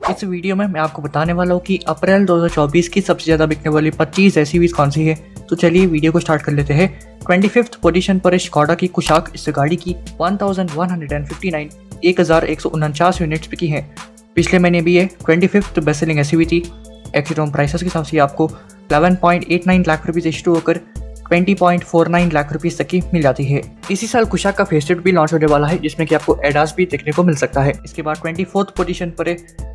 इस वीडियो में मैं आपको बताने वाला हूँ कि अप्रैल 2024 की सबसे ज़्यादा बिकने वाली 25 एसयूवीज कौन सी है। तो चलिए वीडियो को स्टार्ट कर लेते हैं। 25th पोजीशन पर स्कोडा की कुशाक इस गाड़ी की 1159 1149 यूनिट्स बिकी हैं। पिछले महीने भी ये 25th बेस्ट सेलिंग एसयूवी थी। एक्सीडोम प्राइसेस के हिसाब से आपको 11.89 लाख रुपीज़ इशू होकर 20.49 लाख रुपीज़ तक की मिल जाती है। इसी साल कुशाक का फेसलिफ्ट भी लॉन्च होने वाला है, जिसमें कि आपको एडास भी देखने को मिल सकता है। इसके बाद 24th पोजीशन पर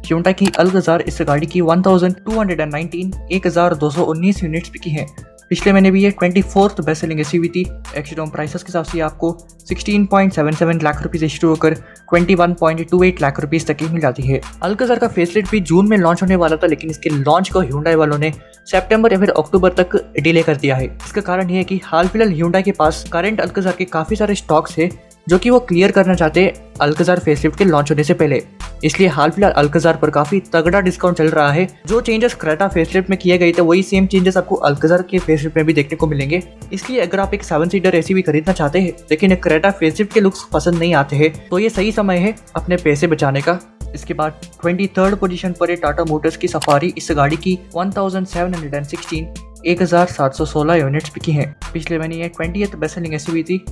ह्यूंडई की अल्काज़ार इस गाड़ी की 1219 1219 यूनिट्स बिकी हैं। पिछले महीने भी ये 24th बेस्ट सेलिंग एसयूवी थी। एक्सीडोम प्राइसेस के हिसाब से आपको 16.77 लाख रुपीज़ इशू होकर 21.28 लाख रुपीज़ तक की मिल जाती है। अल्काज़ार का फेसलिफ्ट भी जून में लॉन्च होने वाला था, लेकिन इसके लॉन्च को ह्यूंडई वालों ने सितंबर या फिर अक्टूबर तक डिले कर दिया है। इसका कारण ये है कि हाल फिलहाल ह्यूंडई के पास करंट अल्काज़ार के काफ़ी सारे स्टॉक्स है जो कि वो क्लियर करना चाहते हैं अल्काज़ार फेसलिफ्ट के लॉन्च होने से पहले। इसलिए हाल फिलहाल अल्काज़ार पर काफ़ी तगड़ा डिस्काउंट चल रहा है। जो चेंजेस क्रेटा फेसलिफ्ट में किए गए थे वही सेम चेंजेस आपको अल्काज़ार के फेसलिफ्ट में भी देखने को मिलेंगे। इसलिए अगर आप एक 7 सीटर एसयूवी खरीदना चाहते हैं लेकिन क्रेटा फेसलिफ्ट के लुक्स पसंद नहीं आते हैं तो ये सही समय है अपने पैसे बचाने का। इसके बाद 23rd पोजीशन पर टाटा मोटर्स की सफारी इस गाड़ी की 1716 1716 यूनिट्स बिकी हैं। पिछले महीने ये 20th बेस्ट सेलिंग एसयूवी थी।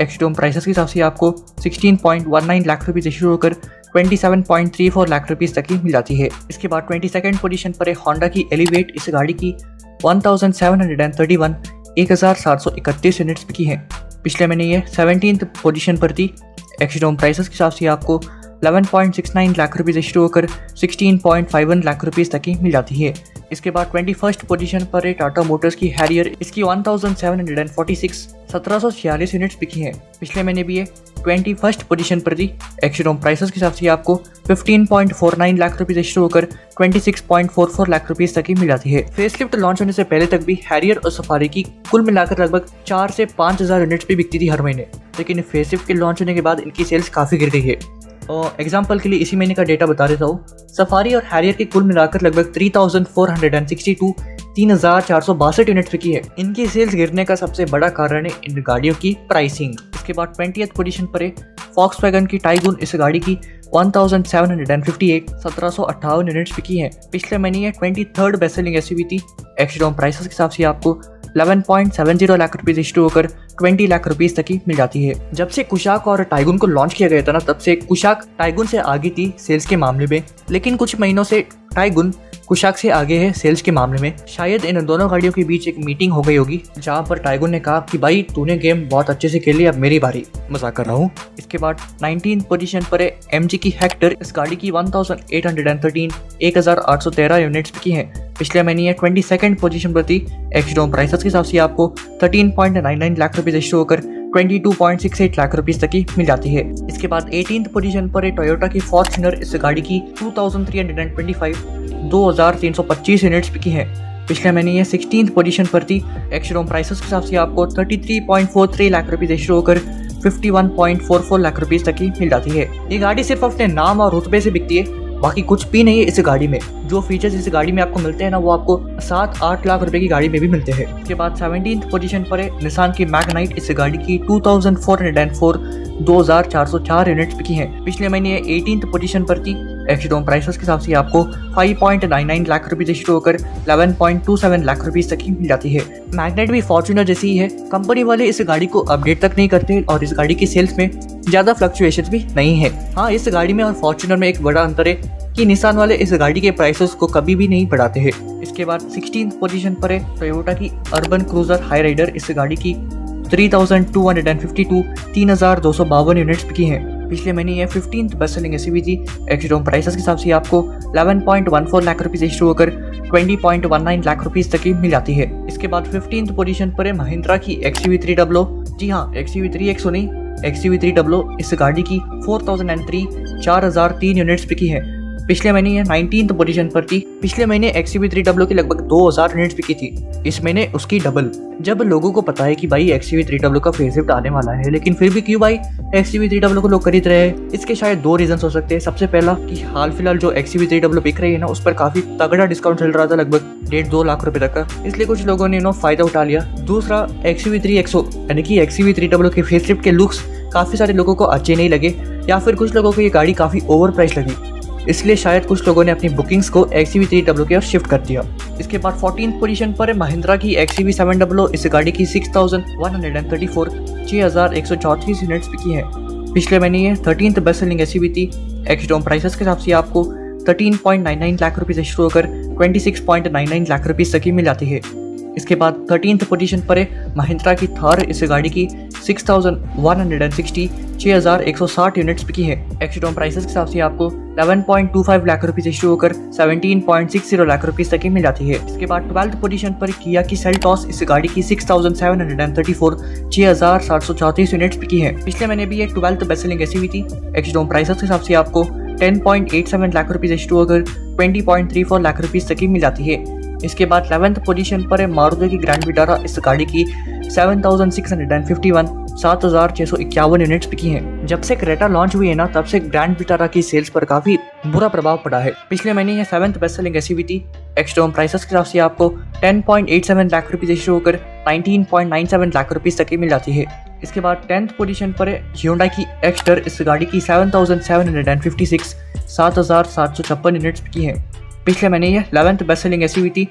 एक्सीडोम प्राइसेस के हिसाब से आपको 16.19 लाख रुपीज़ शुरू होकर 27.34 लाख रुपीज़ तक की मिल जाती है। इसके बाद 22nd पोजीशन पर होंडा की एलिवेट इस गाड़ी की 1731 1731 यूनिट्स बिकी हैं। पिछले महीने ये 17th पोजीशन पर थी। एक्सीडोम प्राइसेस के हिसाब से आपको 11.69 लाख रुपीज़ शुरू होकर 16.51 लाख रुपीज़ तक की मिल जाती है। इसके बाद 21st पोजीशन पर है टाटा मोटर्स की हैरियर, इसकी 1746 1746 यूनिट्स बिकी हैं। पिछले महीने भी ये 21st पोजीशन पर थी। एक्सीडोम प्राइसेस के हिसाब से आपको 15.49 लाख रुपीज़ शुरू होकर 26.44 लाख रुपीज़ तक की मिल जाती है। फेसलिफ्ट लॉन्च होने से पहले तक भी हैरियर और सफारी की कुल मिलाकर लगभग 4 से 5 हज़ार यूनिट्स भी बिकती थी हर महीने, लेकिन फेसलिफ्ट के लॉन्च होने के बाद इनकी सेल्स काफ़ी गिर गई है। और एग्जाम्पल के लिए इसी महीने का डेटा बता देता हूँ। सफारी और हैरियर के कुल मिलाकर लगभग 3462 3462 यूनिट्स बिकी है। इनकी सेल्स गिरने का सबसे बड़ा कारण है इन गाड़ियों की प्राइसिंग। इसके बाद 20th पोजीशन पर है फॉक्सवैगन की टाइगून इस गाड़ी की 1758 1758 यूनिट्स बिकी है। पिछले महीने ये 23rd बेस्ट सेलिंग एसयूवी थी। एक्सीडोम प्राइसेस के हिसाब से आपको 11.70 लाख रुपीज़ इशू होकर 20 लाख रुपीज़ तक की मिल जाती है। जब से कुशाक और टाइगून को लॉन्च किया गया था ना, तब से कुशाक टाइगून से आगे थी सेल्स के मामले में, लेकिन कुछ महीनों से टाइगून कुशाक से आगे है सेल्स के मामले में। शायद इन दोनों गाड़ियों के बीच एक मीटिंग हो गई होगी जहां पर टाइगून ने कहा कि भाई तूने गेम बहुत अच्छे से खेली, अब मेरी बारी, मजाक कर रहा हूँ। इसके बाद 19th पोजीशन पर है एमजी की हेक्टर, इस गाड़ी की 1813 1813 यूनिट्स बिकी हैं। पिछले महीने ये 22nd पोजीशन पर थी। एक्सीडोम प्राइसेस के हिसाब से आपको 13.99 लाख रुपीज़ इशू होकर 22.68 लाख रुपीज़ तक की मिल जाती है। इसके बाद 18th पोजीशन पर है टोयोटा की फॉर्च्यूनर, इस गाड़ी की 2325 यूनिट्स बिकी हैं। पिछले महीने ये 16th पोजीशन पर थी। एक्सीडोम प्राइसेस के हिसाब से आपको 33.43 लाख रुपीज़ इशू होकर 51.44 लाख रुपीज़ तक की मिल जाती है। ये गाड़ी सिर्फ अपने नाम और रुतबे से बिकती है, बाकी कुछ भी नहीं है इस गाड़ी में। जो फीचर्स इस गाड़ी में आपको मिलते हैं ना, वो आपको 7-8 लाख रुपए की गाड़ी में भी मिलते हैं। इसके बाद 17th पोजीशन पर है निसान की मैग्नाइट, इस गाड़ी की 2404 2404 यूनिट्स बिकी हैं। पिछले महीने ये 18th पोजीशन पर थी। एक्सीडोम प्राइसेस के हिसाब से आपको 5.99 लाख रुपीज़ शुरू होकर 11.27 लाख रुपीज़ तक की मिल जाती है। मैग्नेट भी फॉर्च्यूनर जैसी ही है। कंपनी वाले इस गाड़ी को अपडेट तक नहीं करते और इस गाड़ी की सेल्स में ज़्यादा फ्लक्चुएशन भी नहीं है। हाँ, इस गाड़ी में और फॉर्च्यूनर में एक बड़ा अंतर है कि निसान वाले इस गाड़ी के प्राइसेस को कभी भी नहीं बढ़ाते हैं। इसके बाद 16th पोजीशन पर है टोयोटा की अर्बन क्रूजर हाई राइडर, इस गाड़ी की 3252 3252 यूनिट्स बिकी हैं। पिछले महीने ये 15th बेस्ट सेलिंग एसयूवी थी। एक्सीडोम प्राइसेस के हिसाब से आपको 11.14 लाख रुपीज़ इशू होकर 20.19 लाख रुपीज़ तक की मिल जाती है। इसके बाद 15th पोजीशन पर है महिंद्रा की XUV300। जी हाँ, XUV3X नहीं, XUV300 इस गाड़ी की 4003 यूनिट्स बिकी है। पिछले महीने ये 19th पोजीशन पर थी। पिछले महीने XUV300 की लगभग 2000 यूनिट्स बिकी थी, इस महीने उसकी डबल। जब लोगों को पता है कि भाई XUV300 का फेसलिफ्ट आने वाला है, लेकिन फिर भी क्यों भाई XUV300 को लोग खरीद रहे हैं? इसके शायद 2 रीजन हो सकते हैं। सबसे पहला कि हाल फिलहाल जो XUV300 बिक रही है ना, उस पर काफी तगड़ा डिस्काउंट चल रहा था, लगभग 1.5-2 लाख रुपए तक का, इसलिए कुछ लोगों ने फायदा उठा लिया। दूसरा XUV3XO यानी कि XUV300 के फेसलिफ्ट के लुक्स काफी सारे लोगों को अच्छे नहीं लगे, या फिर कुछ लोगों को ये गाड़ी काफी ओवर प्राइस लगी। इसलिए शायद कुछ लोगों ने अपनी बुकिंग्स को XUV300 की ओर शिफ्ट कर दिया। इसके बाद 14th पोजीशन पर है महिंद्रा की XUV700। इस गाड़ी की 6134 6134 यूनिट्स बिकी है। पिछले महीने ये 13th बेस्ट सेलिंग एसयूवी थी। एक्सडोम प्राइसेस के हिसाब से आपको 13.99 लाख रुपये से शुरू होकर 26.99 लाख रुपये तक की मिल जाती है। इसके बाद 13th पोजीशन पर है महिंद्रा की थार। इस गाड़ी की 6160 6160 यूनिट्स बिकी है। एक्सडोम प्राइसेस के हिसाब से आपको 11.25 लाख रुपये से शुरू होकर 17.60 लाख रुपये तक की मिल जाती है। इसके बाद 12th पोजीशन पर किया की सेल्टॉस। इस गाड़ी की 6734 6734 यूनिट्स बिकी है। पिछले महीने भी ये 12th बेस्ट सेलिंग एसयूवी थी। एक्सडोम प्राइसेस के हिसाब से आपको 10.87 लाख रुपये से शुरू होकर 20.34 लाख रुपये तक की मिल जाती है। इसके बाद 11th पोजीशन पर है मारुति की ग्रैंड विटारा। इस गाड़ी की 7651 7651 यूनिट्स बिकी हैं। जब से क्रेटा लॉन्च हुई है ना, तब से ग्रैंड विटारा की सेल्स पर काफी बुरा प्रभाव पड़ा है। पिछले महीने ये 7th बेस्ट सेलिंग एसयूवी थी। एक्सडोम प्राइसेस के हिसाब से आपको 10.87 लाख रुपये से शुरू होकर 19.97 लाख रुपये तक की मिल जाती है। इसके बाद 10th पोजीशन पर है Hyundai की एक्स्टर। इस गाड़ी की 7756 7756 यूनिट्स बिकी है। पिछले महीने ये 11th बेस्ट सेलिंग एसयूवी थी।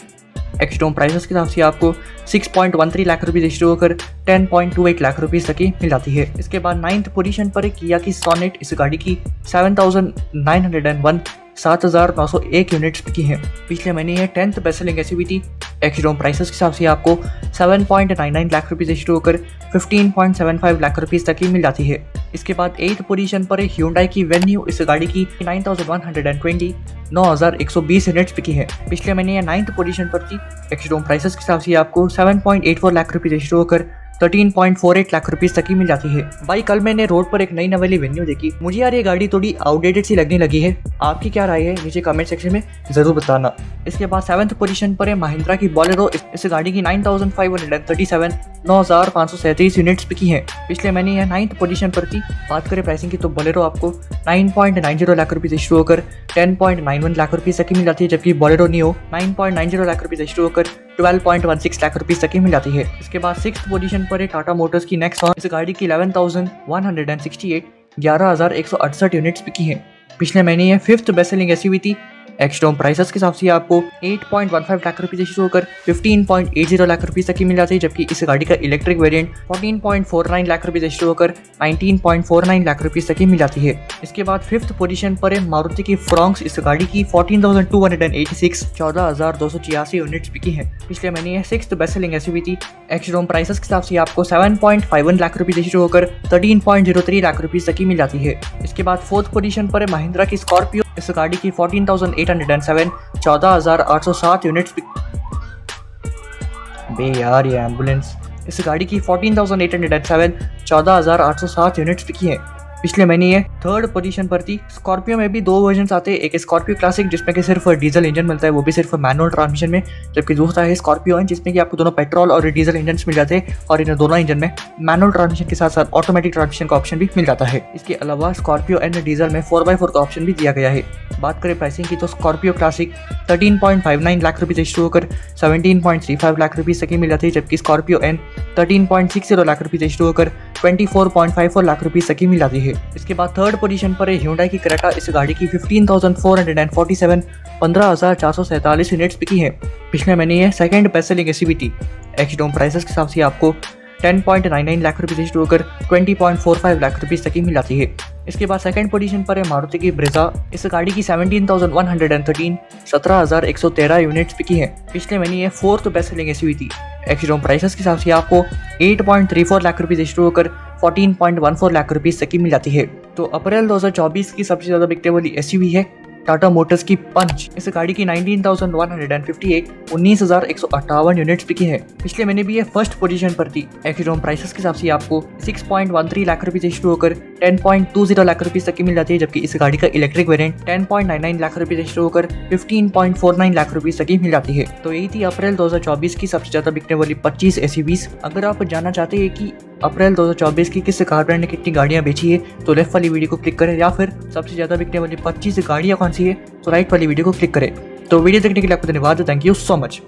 एक्सडोम प्राइसेस के हिसाब से आपको 6.13 लाख रुपये से शुरू होकर 10.28 लाख रुपये तक की मिल जाती है। इसके बाद 9th पोजीशन पर है किया की सोनेट। इस गाड़ी की 7901 7901 यूनिट्स बिकी हैं। पिछले महीने ये 10th बेस्ट सेलिंग एसयूवी थी। एक्सडोम प्राइसेस के हिसाब से आपको 7.99 लाख रुपये से शुरू होकर 15.75 लाख रुपये तक की मिल जाती है। इसके बाद 8th पोजीशन पर है Hyundai की वेन्यू। इस गाड़ी की 9120 9120 यूनिट्स बिकी है। पिछले महीने ये 9th पोजीशन पर थी। एक्सडोम प्राइसेस के हिसाब से आपको 7.84 लाख रुपये से शुरू होकर 13.48 लाख रुपये तक की मिल जाती है। भाई कल मैंने रोड पर एक नई नवेली वेन्यू देखी। मुझे यार ये गाड़ी थोड़ी आउटडेटेड सी लगने लगी है। आपकी क्या राय है नीचे कमेंट सेक्शन में जरूर बताना। इसके बाद 7th पोजीशन पर है महिंद्रा की बोलेरो। इस गाड़ी की 9537 9537 यूनिट्स बिकी है। पिछले महीने यह 9th पोजीशन पर थी। बात करें प्राइसिंग की तो बोलेरो आपको 9.90 लाख रुपये से शुरू होकर 10.91 लाख रुपये तक की मिल जाती है, जबकि बोलेरो नियो 9.90 लाख रुपये से शुरू होकर 12.16 लाख रुपये तक की मिल जाती है। इसके बाद 6th पोजीशन पर है टाटा मोटर्स की नेक्सॉन। इस गाड़ी की 11,168 11168 यूनिट्स बिकी है। पिछले महीने यह 5th बेस्ट सेलिंग एसयूवी थी। एक्सडोम प्राइसेस के हिसाब से आपको 8.15 लाख रुपये से शुरू होकर 15.80 लाख रुपये तक की मिल जाती है, जबकि इस गाड़ी का इलेक्ट्रिक वेरिएंट 14.49 लाख रुपये से शुरू होकर 19.49 लाख रुपये तक की मिल जाती है। इसके बाद 5th पोजीशन पर है मारुति की फ्रॉन्क्स। इस गाड़ी की 14,286 14286 यूनिट्स बिकी है। पिछले महीने यह 6th बेस्ट सेलिंग एसयूवी थी। एक्सडोम प्राइसेस के हिसाब से आपको 7.51 लाख रुपये से शुरू होकर 13.03 लाख रुपये तक की मिल जाती है। इसके बाद 4th पोजीशन पर है महिंद्रा की स्कॉर्पियो। इस गाड़ी की 14,807 14807 यूनिट्स बे यार ये एम्बुलेंस। इस गाड़ी की 14,807 14807 यूनिट्स बिकी है। पिछले महीने ये 3rd पोजीशन पर थी। स्कॉर्पियो में भी 2 वर्जन आते हैं। एक स्कॉर्पियो क्लासिक जिसमें कि सिर्फ डीजल इंजन मिलता है, वो भी सिर्फ मैनुअल ट्रांसमिशन में, जबकि दूसरा है स्कॉर्पियो एन जिसमें कि आपको दोनों पेट्रोल और डीजल इंजन मिल जाते हैं, और इन दोनों इंजन में मैनुअल ट्रांसमिशन के साथ साथ ऑटोमेटिक ट्रांसमिशन का ऑप्शन भी मिल जाता है। इसके अलावा स्कॉर्पियो एन डीजल में 4x4 का ऑप्शन भी दिया गया है। बात करें प्राइसिंग की तो स्कॉर्पियो क्लासिक 13.59 लाख रुपये से शुरू होकर 17.35 लाख रुपये तक की मिल जाती है, जबकि स्कॉर्पियो एन 13.60 लाख रुपये से शुरू होकर 24.54 लाख रुपये तक की मिल जाती है। इसके बाद 3rd पोजीशन पर है Hyundai की क्रेटा। इस गाड़ी की 15,447 15447 यूनिट्स बिकी है। पिछले महीने यह 2nd बेस्ट सेलिंग एसयूवी थी। एक्सडोम प्राइसेस के हिसाब से आपको 10.99 लाख रुपये से शुरू होकर 20.45 लाख रुपये तक की मिल जाती है। इसके बाद 2nd पोजीशन पर है मारुति की ब्रेजा। इस गाड़ी की 17,113 17113 यूनिट्स बिकी है। पिछले महीने यह 4th बेस्ट सेलिंग एसयूवी थी। एक्सडोम प्राइसेस के हिसाब से आपको 8.34 लाख रुपये से शुरू होकर 14.14 लाख रुपये तक की मिल जाती है। तो अप्रैल 2024 की सबसे ज्यादा बिकने वाली एसयूवी है टाटा मोटर्स की पंच। इस गाड़ी की 19,158 19,158 यूनिट्स बिकी है। पिछले महीने भी ये 1st पोजीशन पर थी। एक्सडोम प्राइसेस के हिसाब से आपको 6.13 लाख रुपये से शुरू होकर 10.20 लाख रुपये तक की मिल जाती है, जबकि इस गाड़ी का इलेक्ट्रिक वेरिएंट 10.99 लाख रुपये से शुरू होकर 15.49 लाख रुपये तक की मिल जाती है। तो यही थी अप्रैल 2024 की सबसे ज्यादा बिकने वाली 25 एसयूवीज। अगर आप जानना चाहते हैं कि अप्रैल 2024 की किस कार ब्रांड ने कितनी गाड़ियां बेची है, तो लेफ्ट वाली वीडियो को क्लिक करें, या फिर सबसे ज्यादा बिकने वाली 25 गाड़ियां कौन सी है तो राइट वाली वीडियो को क्लिक करें। तो वीडियो देखने के लिए आपको धन्यवाद। Thank you so much.